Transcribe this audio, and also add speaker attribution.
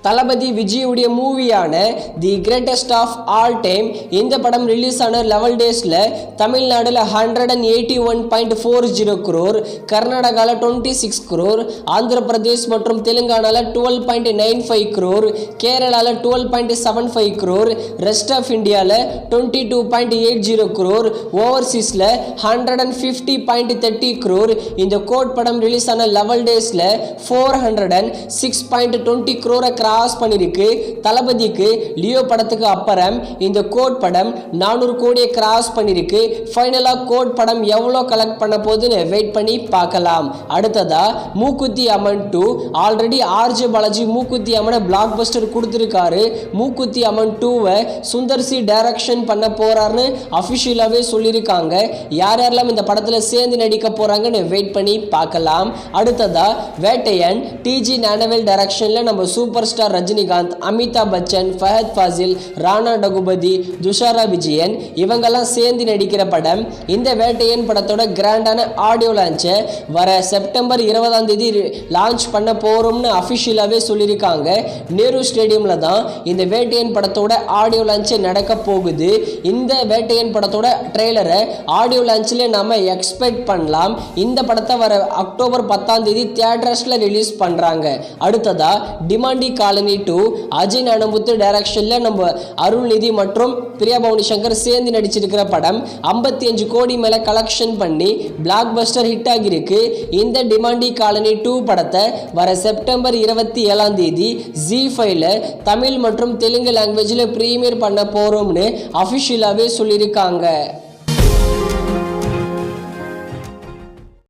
Speaker 1: தளபதி விஜயுடைய மூவியான the greatest of all time இந்த படம் ரிலீஸ் ஆன 11 டேஸில் தமிழ்நாடுல 181.40 crore, கர்நாடகாவில் 26 crore, ஆந்திர பிரதேஷ் மற்றும் தெலுங்கானாவில் 12.95 crore, கேரளாவில் 12.75 crore, ரெஸ்ட் ஆஃப் இந்தியாவில் 22.80 crore, ஓவர்சீஸில் 150.30 crore. இந்த கோட் படம் ரிலீஸ் ஆன 11 டேஸில் 406.20 crore கிராஸ் பண்ணிருக்கு. தளபதிக்கு லியோ படத்துக்கு அப்புறம் இந்த கோட் படம் 400 கோடியை கிராஸ் பண்ணிருக்கு. ஃபைனலா கோட் படம் எவ்வளோ கலெக்ட் பண்ண போகுதுன்னு வெயிட் பண்ணி பார்க்கலாம். அடுத்ததா மூக்குத்தி அம்மன் 2 ஆல்ரெடி ஆர்ஜே பாலாஜி மூக்குத்தி அம்மனை பிளாக் பஸ்டர் கொடுத்துருக்காரு. மூக்குத்தி அம்மன் 2வை சுந்தர் சி டைரக்ஷன் பண்ண போறாருன்னு அஃபிஷியலாகவே சொல்லியிருக்காங்க. யார் யாரெல்லாம் இந்த படத்தில் சேர்ந்து நடிக்க போறாங்கன்னு வெயிட் பண்ணி பார்க்கலாம். அடுத்ததா வேட்டையன் டிஜி ஞானவேல் டைரக்ஷன்ல நம்ம சூப்பர் ஸ்டார் ரஜினிகாந்த், அமிதாப் பச்சன், ஃபஹத் ஃபாசில், ராணா டகுபதி, துஷாரா விஜயன் இவங்கெல்லாம் சேர்ந்து நடிக்கிற படம். இந்த வேட்டையன் படத்தோட கிராண்டான ஆடியோ லான்ச்சை வர செப்டம்பர் 20ஆம் தேதி லான்ச் பண்ண போறோம்னு அஃபிஷியலாகவே சொல்லியிருக்காங்க. நேரு ஸ்டேடியம்ல தான் இந்த வேட்டையன் படத்தோட ஆடியோ லான்ச் நடக்க போகுது. இந்த வேட்டையன் படத்தோட ட்ரெய்லரை ஆடியோ லான்ச்சில் நம்ம எக்ஸ்பெக்ட் பண்ணலாம். இந்த படத்தை வர அக்டோபர் 10ஆம் தேதி தியேட்டர்ஸ்ல ரிலீஸ் பண்றாங்க. அடுத்ததா டிமாண்டி காலனி 2 அஜய் ஞானமுத்து டைரக்ஷன்ல நம்ம அருள்நிதி மற்றும் பிரியா பவானி சங்கர் சேர்ந்து நடிச்சிருக்கிற படம் 55 கோடி மேல கலெக்ஷன் பண்ணி பிளாக் பஸ்டர் ஹிட் ஆகிருக்கு. இந்த டிமாண்டி காலனி 2 படத்தை வர செப்டம்பர் 27ஆம் தேதி ZEE5ல தமிழ் மற்றும் தெலுங்கு லாங்குவேஜில் பிரீமியர் பண்ண போறோம்னு அஃபிஷியலாகவே சொல்லியிருக்காங்க.